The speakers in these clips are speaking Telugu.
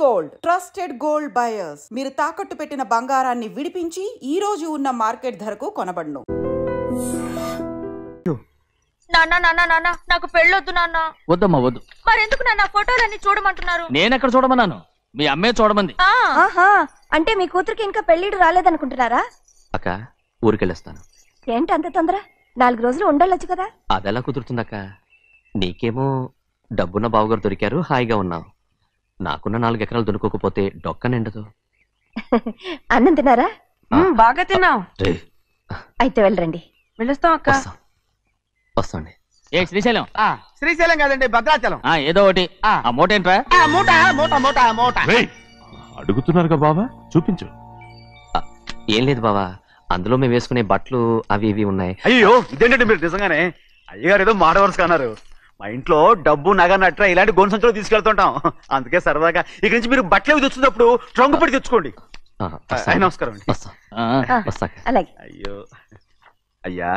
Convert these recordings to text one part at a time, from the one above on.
Gold trusted gold buyers. మీరు తాకట్టు పెట్టిన బంగారాన్ని విడిపించి ఈ రోజు ఉన్న మార్కెట్ ధరకు కొనబడును. నాన్న నాన్న నాన్న నాకు పెళ్ళొద్దు నాన్న. వద్దమ్మా వద్దు. మరెందుకు నాన్న ఫోటోలన్నీ చూడమంటున్నారు? నేనెక్కడ చూడమన్నాను, మీ అమ్మే చూడమంది. అంటే మీ కూతురికి ఇంకా పెళ్లిడు రాలేదనుకుంటున్నారా? అక్క ఊరికెళ్ళొస్తాను. ఏంటి అంత తొందర? 4 రోజులు ఉండొచ్చు కదా. అదెలా కుదురుతుందక్క? నీకేమో డబ్బున్న బావగారు దొరికారు, హాయిగా ఉన్నావు. నాకున్న 4 ఎకరాలు దొరకకపోతే డొక్క నిండదు. అన్నం తిన్నారా? బాగా తిన్నావు. అయితే వెళ్ళండి. వెళ్ళొస్తాం అక్క. వస్తాండి. ఏ శ్రీశైలం? శ్రీశైలం కాదండి, భద్రాచలం. ఏదో ఒకటి. ఆ మూట ఏంట్రా? మూట మూట మూట మూట. అడుగుతున్నారుగా బావా, చూపించు. ఏం లేదు బావా, అందులో మేము వేసుకునే బట్టలు అవి ఇవి ఉన్నాయి. అయ్యో ఇదేంటండి మీరు నిజంగానే? అయ్యగారు ఏదో మాట వరుస అన్నారు. మా ఇంట్లో డబ్బు నగ నట్ర ఇలాంటి గొంతు సంచులు తీసుకెళ్తుంటాం. అందుకే సరదాగా ఇక్కడి నుంచి మీరు బట్టలు అవి తెచ్చుకున్నప్పుడు ట్రంక్ పెట్టి తెచ్చుకోండి. నమస్కారం అండి. అయ్యో అయ్యా,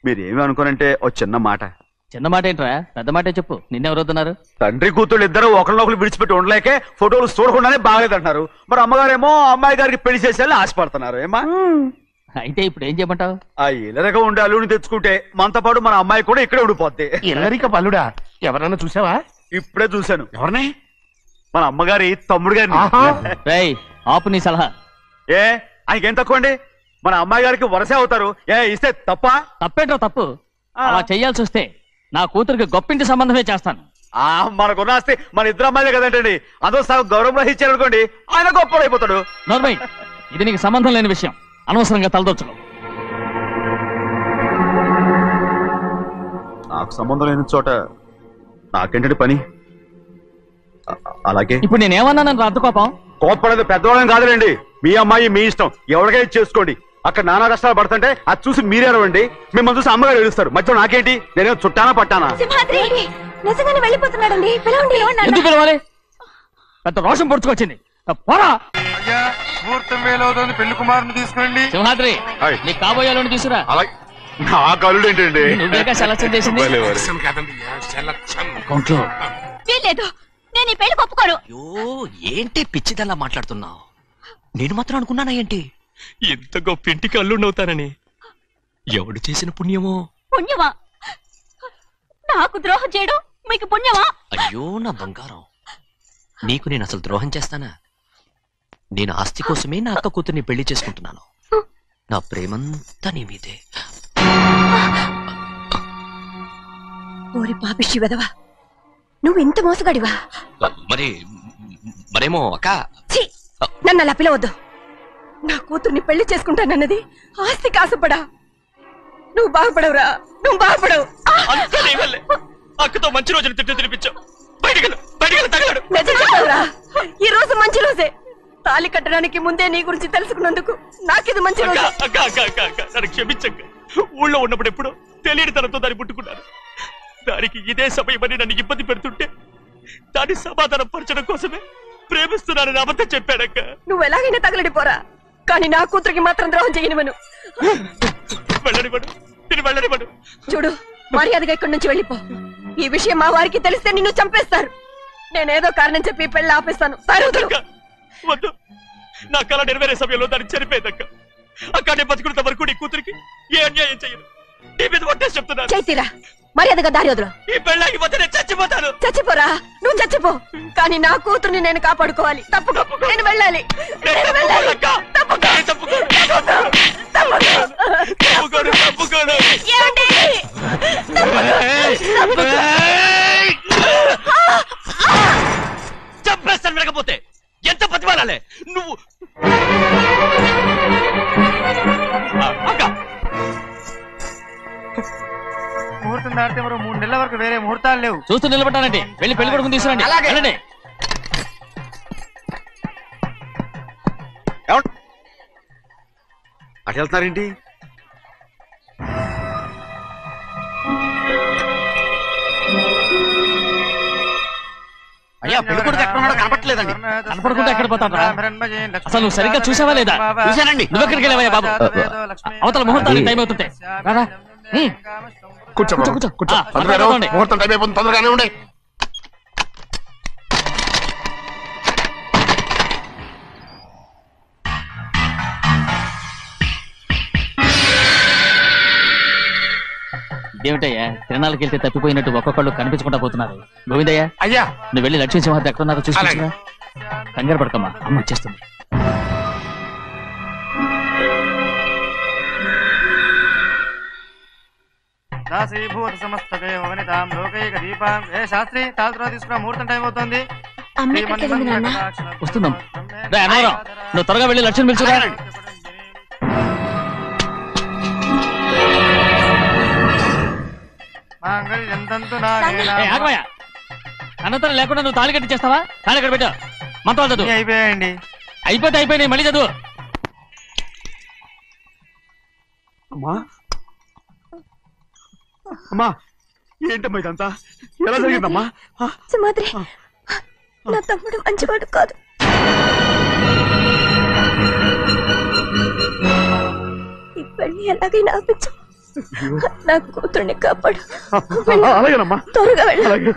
మీరేమి అనుకోనంటే ఓ చిన్న మాట. చిన్న మాట ఏంట్రా, పెద్ద మాటే చెప్పు. నిన్నెవరొద్దున్నారు? తండ్రి కూతుళ్ళు ఇద్దరు ఒకరినొకరు విడిచిపెట్టి ఉండలేకే ఫోటోలు చూడకుండానే బాగలేదంటున్నారు. మరి అమ్మగారేమో అమ్మాయి గారికి పెళ్లి చేసేయాలని ఆశపడుతున్నారు. ఏమా అయితే ఇప్పుడు ఏం చేయమంటావు? ఆ ఇల్లరిక ఉండే అల్లుని తెచ్చుకుంటే మనతో పాటు మన అమ్మాయి కూడా ఇక్కడే ఉండిపోద్ది. ఇల్లరిక పల్లుడా? ఎవరన్నా చూసావా? ఇప్పుడే చూశాను. ఎవరిని? మన అమ్మగారి తమ్ముడు గారిని. రేయ్ ఆపు నీ సలహా. ఏ ఆయనకేం తక్కువ అండి? మన అమ్మాయి గారికి వరసే అవుతారు. ఏ ఇస్తే తప్ప? తప్పేంట్రా తప్పు. అలా చెయ్యాల్సి వస్తే నా కూతురికి గొప్పింటి సంబంధమే చేస్తాను. మనకున్న ఆస్తి మన ఇద్దరు అమ్మాయిలే కదంటండి. అందరూ సగం గౌరవం ఇచ్చారు అనుకోండి, ఆయన గొప్ప అయిపోతాడు. నోర్మయ్, ఇది నీకు సంబంధం లేని విషయం. అనవసరంగా తలదొచ్చను. నాకు సంబంధం లేని చోట నాకేంటండి పని? అలాగే ఇప్పుడు నేనేమన్నాను రద్దు కోపం? కోప్పడేది పెద్దవాళ్ళని కాదులేండి. మీ అమ్మాయి మీ ఇష్టం, ఎవరికైనా చేసుకోండి. అక్కడ నానా కష్టాలు పడుతుంటే అది చూసి మీరేరవండి. మిమ్మల్ని చూసి అమ్మగారు ఏడుస్తారు. మధ్యలో నాకేంటి? నేనే చుట్టానా పట్టానా? నిజంగానే వెళ్ళిపోతున్నాడండి. ఎందుకు పిలవాలి? పెద్ద రోషం పొడుచుకొచ్చింది. పోరా. ముహూర్తం వేలవుతుంది, పెళ్లి కుమారుని తీసుకురండి. సింహాద్రి, నీ కాబోయేలోని తీసుకురా. నా కలుడు ఏంటండి? నువ్వేగా సెలక్షన్ చేసింది. నేను ఈ పెళ్లి ఒప్పుకోను. ఏంటి పిచ్చిదల్లా మాట్లాడుతున్నావు? నేను మాత్రం అనుకున్నానా ఏంటి ఇంత గొప్ప ఇంటికి అల్లుండవుతానని? ఎవడు చేసిన పుణ్యమో? పుణ్యమా? నాకు ద్రోహం చేయడం మీకు పుణ్యమా? అయ్యో నా బంగారం, నీకు నేను అసలు ద్రోహం చేస్తానా? నేను ఆస్తి కోసమే నా అక్క కూతుర్ని పెళ్లి చేసుకుంటున్నాను. నా ప్రేమంతా నీ మీదే. ఓరి పాపిష్టి వెదవా, నువ్వు ఇంత మోసగాడివా? మరేమో అక్క. నన్ను అలా పిలవద్దు. నా కూతుర్ని పెళ్లి చేసుకుంటానన్నది ఆస్తి కాసపడా. నువ్వు బాగుపడవురా, నువ్వు బాగుపడవు. అక్కతో మంచి రోజులు తిట్టు తినిపించావు. ఈ రోజు మంచి రోజే. తాళి కట్టడానికి ముందే నీ గురించి తెలుసుకున్నందుకు నాకిది మంచి రోజు. నన్ను క్షమించక్క. ఊళ్ళో ఉన్నప్పుడు ఎప్పుడు తెలియని తనతో దాన్ని పుట్టుకున్నాను. దానికి ఇదే సమయమని నన్ను ఇబ్బంది పెడుతుంటే దాన్ని సమాధానం పరచడం కోసమే ప్రేమిస్తున్నానని అబద్ధం చెప్పాడక్క. నువ్వు ఎలాగైనా తగలడిపోరా, కానీ నా కూతురికి మాత్రం ద్రోహం చేయనివను. వెళ్ళనివ్వడు, నేను వెళ్ళనివ్వడు. చూడు, మర్యాదగా ఇక్కడి నుంచి వెళ్ళిపో. ఈ విషయం మా వారికి తెలిస్తే నిన్ను చంపేస్తారు. నేనేదో కారణం చెప్పి పెళ్లి ఆపేస్తాను. వద్దు, నా కళ నెరవేరే సమయంలో దాన్ని చనిపోయేదక్క. అక్కడే బతుకున్నంత వరకు నీ కూతురికి ఏ అన్యాయం చేయను. నీ మీద ఒట్టేసి చెప్తున్నాను. చైతీరా, మర్యాదగా దారి వదలు. ఈ పెళ్ళాకి పోతే నేను చచ్చిపోతాను. చచ్చిపోరా, నువ్వు చచ్చిపో, కానీ నా కూతుర్ని నేను కాపాడుకోవాలి. తప్పుకో, నేను వెళ్ళాలి. చంపేస్తాను. లేకపోతే ఎంత బతిమాలాలే నువ్వు? ముహూర్తం దాటితే మరో 3 నెలల వరకు వేరే ముహూర్తాలు లేవు. చూస్తూ నిలబెట్టానండి. వెళ్ళి పెళ్లి కొడుకుని తీసుకురండి. అటు వెళ్తున్నారేంటి? అయ్యా పెళ్లి కొడుకు ఎక్కడ ఉన్నాడో కనపట్లేదండి. కనపడకుండా ఎక్కడ పోతాడా? అసలు నువ్వు సరిగ్గా చూసావా లేదా? చూశానండి. నువ్వు ఎక్కడికి వెళ్ళావయ్యా బాబు? అవతల ముహూర్తానికి టైం అవుతుంటే కూర్చో కూర్చో కూర్చో. ముహూర్తం టైం అయిపోతుంది, తొందరగానే ఉండే. ఇదేమిటయ్యా తిరణాలకు వెళ్తే తప్పిపోయినట్టు ఒక్కొక్కళ్ళు కనిపించకుండా పోతున్నారు. గోవిందయ్య అయ్యా నువ్వు వెళ్ళి లక్ష్మీ సింహాద్రి ఎక్కడున్నారో చూసుకుంటున్నా. కంగారు పడకమ్మా, అమ్మ వచ్చేస్తుంది. దాసీభూత సమస్తదేవ వనితాం లోకైక దీపాం. ఏ శాస్త్రి తాళ తీసుకురా, ముహూర్తం టైం అవుతుంది. వస్తుందమ్మా. నువ్వు త్వరగా వెళ్ళి లక్ష్మణ్ పిలుచురా. అనంతరం లేకుండా నువ్వు తాళి కట్టి చేస్తావా? తాళి కట్టి పెట్టా. మంత్రాలు చదువు. అయిపోయాయండి. అయిపోతే అయిపోయినాయి, మళ్ళీ చదువు. అమ్మా అమ్మా, ఏంటమ్మా ఇదంతా? ఎలా జరిగిందమ్మా? సింహాద్రి, నా తమ్ముడు మంచివాడు కాదు. ఈ పెళ్లి ఎలాగైనా ఆపించు. నా కూతుర్ని కాపాడు. అలాగేనమ్మా, త్వరగా వెళ్ళాలి.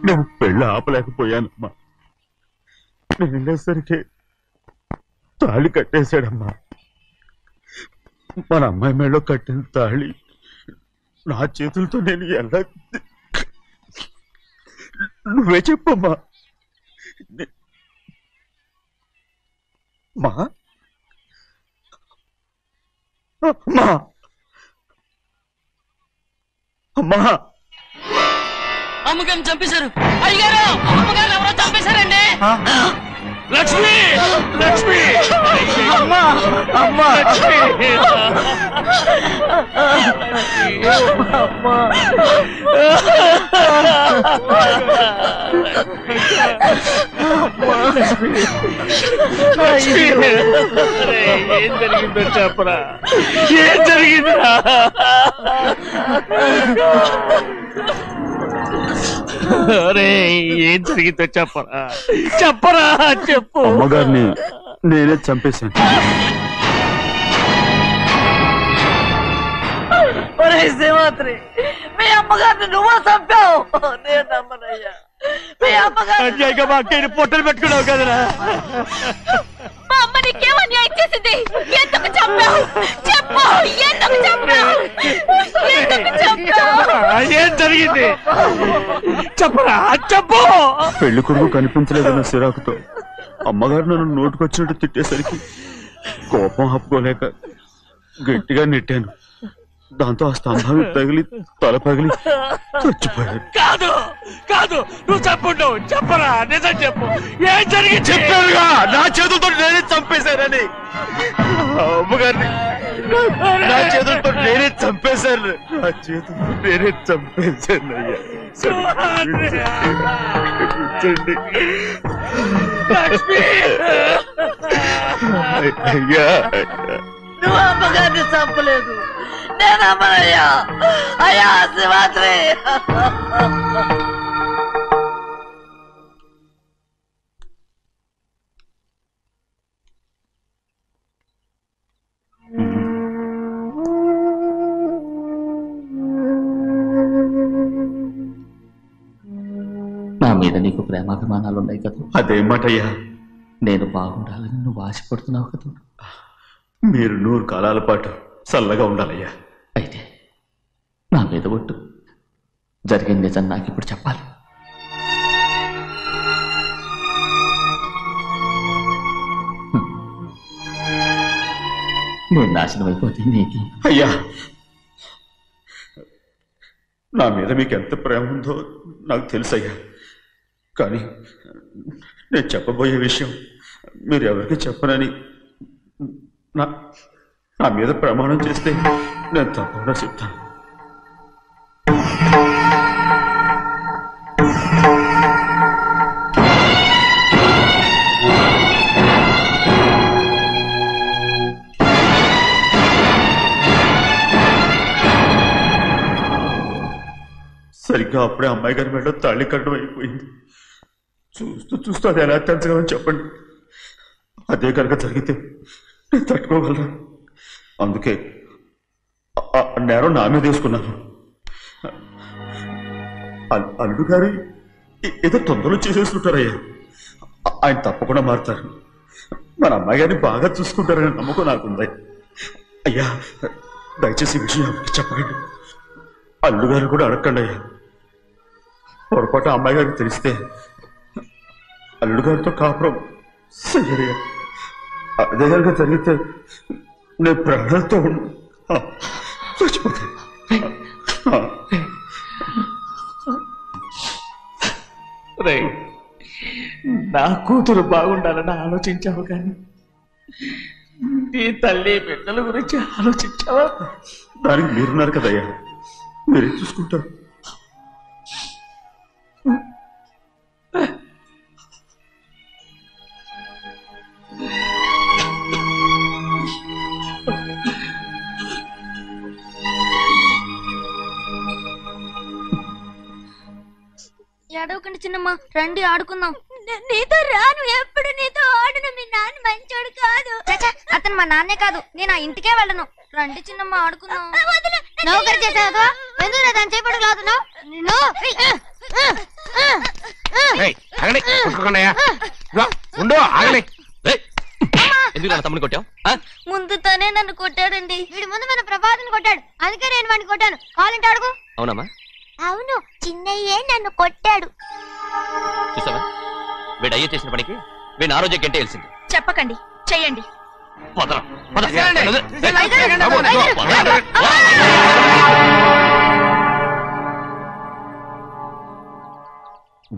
నేను పెళ్ళి ఆపలేకపోయానమ్మా. నేను వెళ్ళేసరికి తాళి కట్టేశాడమ్మా. మన అమ్మాయి మేడలో కట్టిన తాళి నా చేతులతో నేను ఎలా... నువ్వే చెప్పమ్మా. మా అమ్మా అమ్మా అమ్మగారిని చంపేశారు. అయ్యారు, అమ్మగారు ఎవరో చంపేశారండి. లక్ష్మి, లక్ష్మి, అమ్మా అమ్మా ఏం జరిగిందో చెప్పరా? ఏం జరిగిందిరా? ఏం జరిగిందో చెప్పరా? చెప్పరా, చెప్పు. అమ్మగారిని నేనే చంపేశాను. సింహాద్రి, మీ అమ్మగారిని నువ్వు చంపావు. నేను నమ్మనయ్యా. మీ అమ్మగారు మా అక్కని పొట్టలు పెట్టుకున్నావు కదరా. మా అమ్మ నీకేం అన్యాయం చేసింది? ఎందుకు చంపావు? చెప్పు, ఎందుకు చంపావు? ఎందుకు చంపావు? ఏం జరిగింది చెప్పరా, చెప్పు. పెళ్లి కొడుకు కనిపించలేదన్న సిరాకుతో అమ్మగారు నన్ను నోటుకొచ్చినట్టు తిట్టేసరికి కోపం ఆపుకోలేక గట్టిగా నెట్టాను. దాంతో ఆ స్తంభాన్ని తగిలి తల పగిలి చచ్చిపోయాడు. కాదు కాదు, నువ్వు చెప్పుండవు. చెప్పరా, నిజం చెప్పు. ఏం జరిగింది? చెప్పానుగా, నా చేతులతో నేనే చంపేశానని. అమ్మగారిని నా చేతులతో నేనే చంపేశాను. నా చేతులతో నేనే చంపేశాను. అయ్యా, నువ్వు అమ్మగారిని చంపలేదు. నేను అమ్మనయ్యా. అయ్యా సింహాద్రి. నా మీద నీకు ప్రేమాభిమానాలు ఉన్నాయి కదా. అదేమాటయ్యా? నేను బాగుండాలని నువ్వు ఆశపడుతున్నావు కదా. మీరు 100 కాలాల పాటు చల్లగా ఉండాలయ్యా. అయితే నా మీద ఒట్టు. జరిగిన నిజం నాకు ఇప్పుడు చెప్పాలి. నేను నాశనం అయిపోతే నీకు. అయ్యా, నా మీద మీకు ఎంత ప్రేమ ఉందో నాకు తెలుసయ్యా. కానీ నేను చెప్పబోయే విషయం మీరు ఎవరికి చెప్పనని నా మీద ప్రమాణం చేస్తే నేను తప్పకుండా చెప్తాను. సరిగ్గా అప్పుడే అమ్మాయి గారి మెడలో తాళి కట్టడం అయిపోయింది. చూస్తూ చూస్తూ అది ఎలా తెంచగలని చెప్పండి. అదే కనుక జరిగితే నేను తట్టుకోగలరా? అందుకే నేరం నా మీద తీసుకున్నాను. అల్లుడు గారు ఏదో తొందరలో చేసేస్తుంటారయ్యా. ఆయన తప్పకుండా మారుతారు. మన అమ్మాయి గారిని బాగా చూసుకుంటారని నమ్మకం నాకుంది. అయ్యా, దయచేసి ఈ విషయం ఎవరికి చెప్పకండి. అల్లుడు గారు కూడా అడగండి అయ్యా. పొరపాటు అమ్మాయి గారికి తెలిస్తే అల్లుడు గారితో కాపురం సరియా. అదే కనుక జరిగితే నేను ప్రాణాలతో చచ్చిపోతాను. నా కూతురు బాగుండాలని ఆలోచించావు కానీ నీ తల్లి బిడ్డల గురించి ఆలోచించావా? దానికి మీరున్నారు కదయ్యా, మీరే చూసుకుంటారు. ఏడవకండి చిన్నమ్మ, రండి ఆడుకుందాం. నీతో రాను, ఎప్పుడు నీతో ఆడను. మీ నాన్న మంచోడు కాదు. అతను మా నాన్నే కాదు, నేను ఆ ఇంటికే వెళ్ళను. రండి చిన్నమ్మ ఆడుకుందాం. నౌకరు చేసావు ఎందుకు దాని చేపడు కాదున్నావు? తమ్ముని కొట్టావు? ముందు తనే నన్ను కొట్టాడండి. వీడి ముందు మన ప్రభాతం కొట్టాడు, అందుకే నేను వాడిని కొట్టాను. కావాలంటే అడుగు. అవునమ్మా? అవును, చిన్నయ్యే నన్ను కొట్టాడు. చూసావా, వీడు అయ్యే చేసిన పనికి వీడిని ఆ రోజే గంటే తెలిసింది. చెప్పకండి, చెయ్యండి.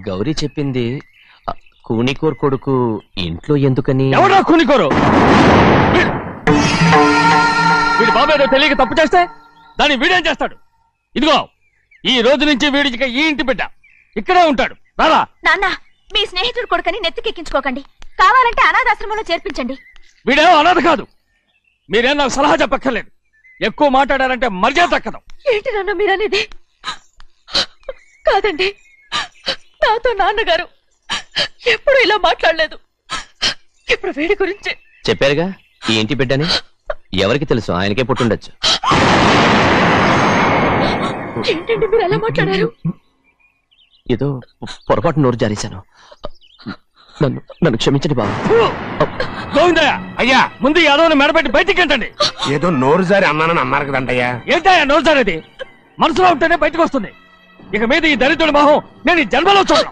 గౌరీ చెప్పింది కూనికోర్ కొడుకు ఇంట్లో ఎందుకని? ఎవడా కూనికోరు? వీడి బాబు ఏదో తెలియక తప్పు చేస్తే దాన్ని వీడేం చేస్తాడు? ఇదిగో, ఈ రోజు నుంచి వీడికి ఈ ఇంటి బిడ్డ ఇక్కడే ఉంటాడు. రారా. నాన్న, మీ స్నేహితుడు కొడుకని నెత్తికెక్కించుకోకండి. కావాలంటే అనాథాశ్రమంలో చేర్పించండి. వీడేమో అనాథ కాదు. మీరేం నాకు సలహా చెప్పక్కర్లేదు. ఎక్కువ మాట్లాడారంటే మర్యాద దక్కదు. ఏంటి నాన్న మీరనేది? కాదండి, నాతో నాన్నగారు ఎప్పుడు ఇలా మాట్లాడలేదు. ఇప్పుడు వీడి గురించి చెప్పారుగా ఈ ఇంటి బిడ్డని. ఎవరికి తెలుసు, ఆయనకే పుట్టుండొచ్చు. ఏంటండి మీరు ఎలా మాట్లాడారు? ఏదో పొరపాటు నోరు జారేశాను. నన్ను క్షమించండి బాబు. గోవిందయ్య, అయ్యా, ముందు యాదవ్ని మెడబెట్టి బయటికి ఏంటండి? ఏదో నోరు జారి అన్నానని అన్నారు కదంటయ్యా. ఏంటయ్యా నోరు జారేది? మనసులో ఉంటేనే బయటకు వస్తుంది. ఇక మీద ఈ దరిద్రుడి మొహం నేను ఈ జన్మలో చూడను.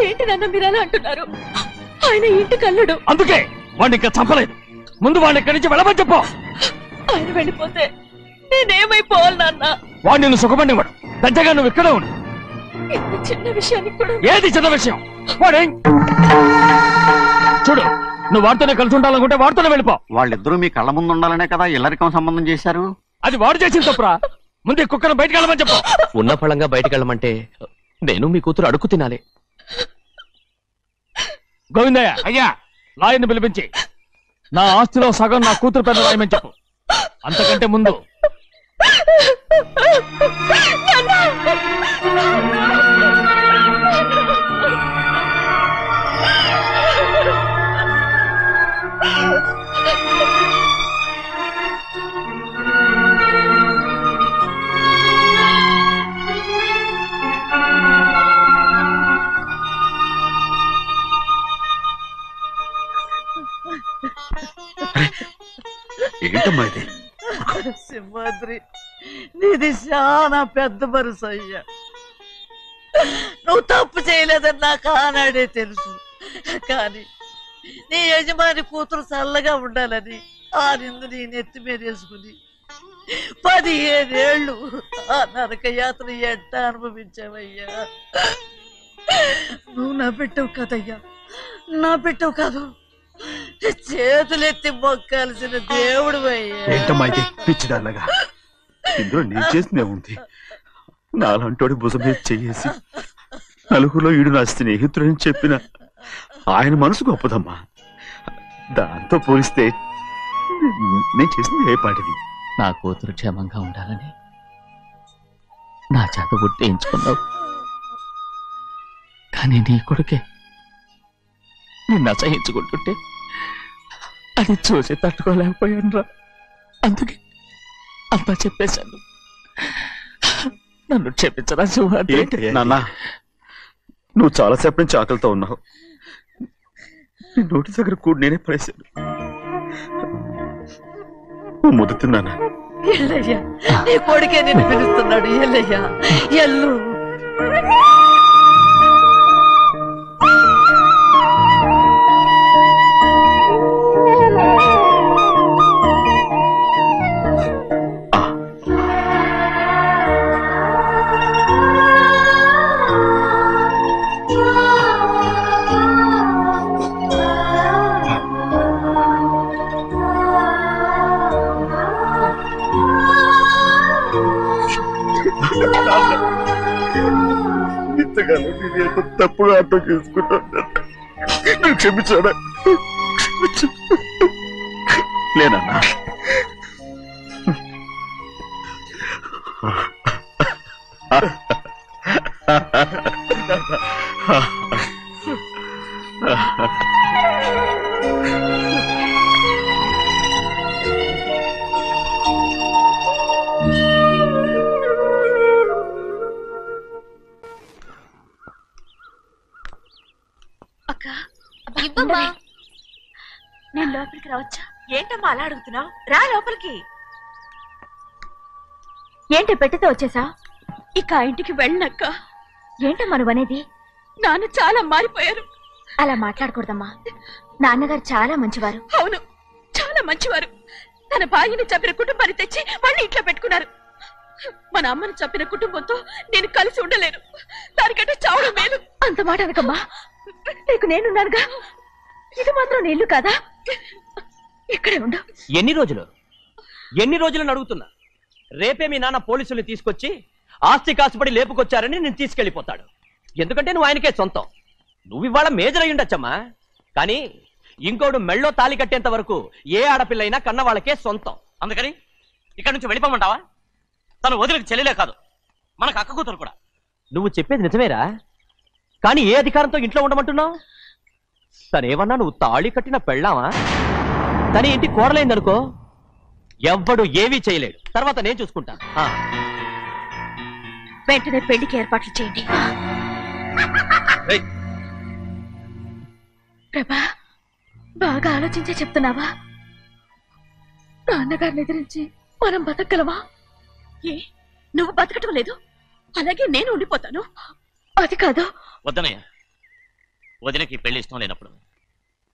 ఏంటి నాన్న మీరు ఎలా అంటున్నారు? ఆయన ఇంటి కల్లుడు. అందుకే వాడిని ఇంకా చంపలేదు. ముందు వాడిని ఇక్కడి నుంచి వెళ్ళమని చెప్పు. ఆయన వెళ్ళిపోతే నేనేమైపోవాలి నాన్న? వాడు నిన్ను సుఖపడివాడు. పెద్దగా నువ్వు ఇక్కడే ఉండు. ఇంత చిన్న విషయానికి కూడా. ఏది చిన్న విషయం? వాడేం చూడు, నువ్వు వాడితోనే కలిసి ఉండాలనుకుంటే వాడితోనే వెళ్ళిపో. వాళ్ళిద్దరూ మీ కళ్ళ ముందు ఉండాలనే కదా ఇల్లరికం సంబంధం చేశారు. అది వాడు చేసిన తప్పురా. ముందు ఈ కుక్కను బయటకు వెళ్ళమని చెప్పు. ఉన్న ఫలంగా బయటకు వెళ్ళమంటే నేను మీ కూతురు అడుగు తినాలి. గోవిందయ్య, అయ్యా, లాయర్ని పిలిపించి నా ఆస్తిలో సగం నా కూతురు పేరు రాయమని చెప్పు. అంతకంటే ముందు ఏంటమ్మా ఇది? సింహాద్రి, నీది చాలా పెద్ద మనసు అయ్యా. నువ్వు తప్పు చేయలేదని నాకు ఆనాడే తెలుసు. కానీ నీ యజమాని కూతురు చల్లగా ఉండాలని ఆ నిందు నీ నెత్తి మీద వేసుకుని 15 ఏళ్ళు ఆ నరక యాత్ర ఎట్ట అనుభవించావయ్యా. నువ్వు నా పెట్టవు కదయ్యా, నా పెట్టవు కాదు, చేతులెత్తి మొక్కాల్సిన దేవుడు అయ్యా. ఏంటమ్మా ఇది పిచ్చిదాన్నగా? ఇందులో నేను చేసిందే ఉంది. నాలంటోడి భుజం మీద చెయ్యేసి నలుగురిలో ఈడు నా స్నేహితుడని చెప్పిన ఆయన మనసు గొప్పదమ్మా. దాంతో పోలిస్తే నేను చేసింది ఏ పాటిది? నా కూతురు క్షేమంగా ఉండాలని నా చేత గుర్తించుకున్నావు, కానీ నీ కొడుకే నిన్ను అసహించుకుంటుంటే అది చూసి తట్టుకోలేకపోయాను రా. అందుకే అంతా చెప్పేశాను. నన్ను క్షమించరా సింహాద్రి. నాన్న, నువ్వు చాలాసేపు నుంచి ఆకలితో ఉన్నావు. నీ నోటి దగ్గర కూడా నేనే పడేశాను. ముద్దు తిన్నానా? ఎల్లయ్యా, నీ కొడుకే నిన్ను పిలుస్తున్నాడు. ఎల్లయ్యా, ఎల్లు. ఇంతకాలం నేను ఎంత తప్పుగా అర్థం చేసుకుంటాను. నువ్వు క్షమించాడా? లేనన్నా. ఇవ్వమ్మా. నేను లోపలికి రావచ్చా? ఏంటమ్మా అలా అడుగుతున్నావు? రా లోపలికి. ఏంటి పెట్టితే వచ్చేసా? ఇక ఆ ఇంటికి వెళ్ళనక్క. ఏంటమ్మా నువ్వు అనేది? నాన్న చాలా మారిపోయారు. అలా మాట్లాడకూడదమ్మా. నాన్నగారు చాలా మంచివారు. అవును, చాలా మంచివారు. తన భార్యని చంపిన కుటుంబాన్ని తెచ్చి మళ్ళీ ఇంట్లో పెట్టుకున్నారు. మన అమ్మని చంపిన కుటుంబంతో నేను కలిసి ఉండలేను. దానికంటే చావడం మేలు. అంత మాట అనకమ్మా. నీకు నేనున్నానుగా. ఇది మాత్రం నీ ఇల్లు కాదా? ఇక్కడే ఉండు. ఎన్ని రోజులను అడుగుతున్నా. రేపే మీ నాన్న పోలీసుల్ని తీసుకొచ్చి ఆస్తి కాసుపడి లేపుకొచ్చారని నేను తీసుకెళ్లిపోతాడు. ఎందుకంటే నువ్వు ఆయనకే సొంతం. నువ్వు ఇవాళ మేజర్ అయి ఉండొచ్చమ్మా, కానీ ఇంకోడు మెళ్ళో తాళి కట్టేంత వరకు ఏ ఆడపిల్లైనా కన్న వాళ్ళకే సొంతం. అందుకని ఇక్కడ నుంచి వెళ్ళిపోమంటావా? తను వదిలికి చెల్లెలే కాదు, మనకు అక్క కూతురు కూడా. నువ్వు చెప్పేది నిజమేరా, కానీ ఏ అధికారంతో ఇంట్లో ఉండమంటున్నావు? తనేమన్నా నువ్వు తాళి కట్టిన పెళ్ళావా? తన ఇంటి కోడలైందనుకో, ఎవ్వడు ఏవీ చేయలేడు. తర్వాత నేను చూసుకుంటాను. వెంటనే పెళ్లికి ఏర్పాట్లు చేయండి. ప్రభా, బాగా ఆలోచించే చెప్తున్నావా? నాన్నగారిని ఎదిరించి మనం బతకగలవా? ఏ, నువ్వు బతకటం లేదు, అలాగే నేను ఉండిపోతాను. అది కాదు. వద్దనయ్య, వదినకి పెళ్లి ఇష్టం లేనప్పుడు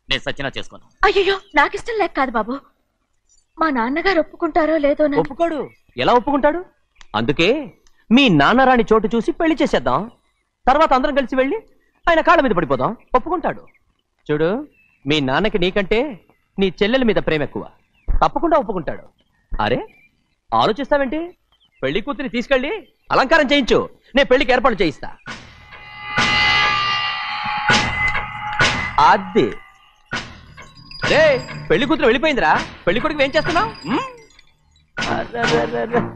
నేను సచ్చినా చేసుకోను. అయ్యో, నాకిష్టం లేక కాదు బాబు. మా నాన్నగారు ఒప్పుకుంటారో లేదో. ఒప్పుకోడు. ఎలా ఒప్పుకుంటాడు? అందుకే మీ నాన్నరాని చోటు చూసి పెళ్లి చేసేద్దాం. తర్వాత అందరం కలిసి వెళ్ళి ఆయన కాళ్ళ మీద పడిపోదాం. ఒప్పుకుంటాడు. చూడు, మీ నాన్నకి నీకంటే నీ చెల్లెల మీద ప్రేమ ఎక్కువ. తప్పకుండా ఒప్పుకుంటాడు. అరే, ఆలోచిస్తావేంటి? పెళ్లి కూతురి తీసుకెళ్ళి అలంకారం చేయించు, నేను పెళ్లికి ఏర్పాటు చేయిస్తా. అది రే, పెళ్లి కూతురు వెళ్ళిపోయిందిరా. పెళ్లి కొడుకు ఏం చేస్తున్నావు?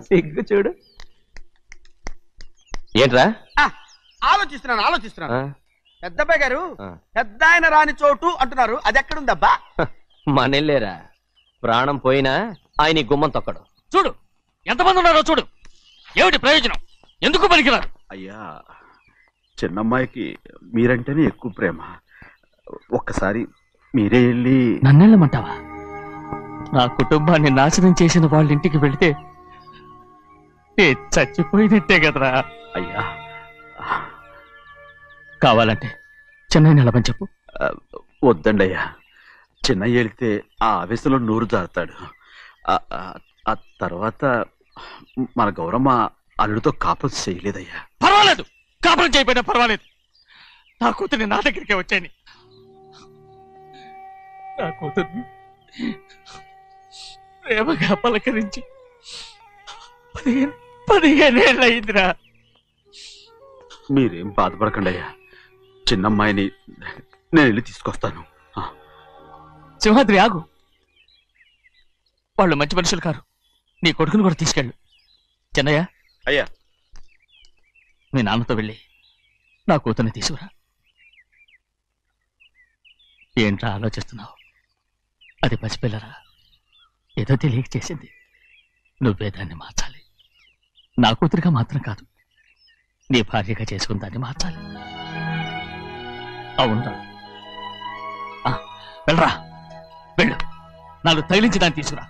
సిగ్గు చూడు. ఏంట్రా? ఆలోచిస్తున్నాను. పెద్దబ్బాయి గారు, పెద్ద ఆయన రాని చోటు అంటున్నారు, అది ఎక్కడుందబ్బా? మనెళ్ళేరా. ప్రాణం పోయినా ఆయన గుమ్మం తొక్కడు. చూడు ఎంతమంది ఉన్నారో చూడు. ఏమిటి ప్రయోజనం? ఎందుకు పనికిరారు? అయ్యా, చిన్నమ్మాయికి మీరంటేనే ఎక్కువ ప్రేమ. ఒక్కసారి మీరే వెళ్ళి. నన్నెళ్ళమంటావా? నా కుటుంబాన్ని నాశనం చేసిన వాళ్ళ ఇంటికి వెళితే చచ్చిపోయినట్టే కదరా. అయ్యా, కావాలంటే చెన్నై నిలబని చెప్పు. వద్దండి అయ్యా, చిన్నయ్య వెళితే ఆ ఆవేశంలో నోరు జారుతాడు. ఆ తర్వాత మన గౌరమ్మ అల్లుడితో కాపురం చేయలేదయ్యా. పర్వాలేదు, కాపురం చేయకపోయినా పర్వాలేదు. నా కూతుర్ని నా దగ్గరికే వచ్చాయని. నా కూతుర్ని ప్రేమగా పలకరించి 15 ఏళ్ళు అయిందిరా. మీరేం బాధపడకండి అయ్యా, చిన్నమ్మాయిని నేను వెళ్ళి తీసుకొస్తాను. సింహాద్రి ఆగు, వాళ్ళు మంచి మనుషులు కారు. నీ కొడుకుని కూడా తీసుకెళ్ళు. చిన్నయ్య, అయ్యా మీ నాన్నతో వెళ్ళి నా కూతుర్ని తీసుకురా. ఏంట్రా ఆలోచిస్తున్నావు? అది పసిపిల్లరా, ఏదో తెలియక చేసింది. నువ్వే దాన్ని మార్చాలి. నా కూతురిగా మాత్రం కాదు, నీ భార్యగా చేసుకుని దాన్ని మార్చాలి. అవునరా, వెళ్ళరా, వెళ్ళు. నాలుగు తగిలించి దాన్ని తీసుకురా.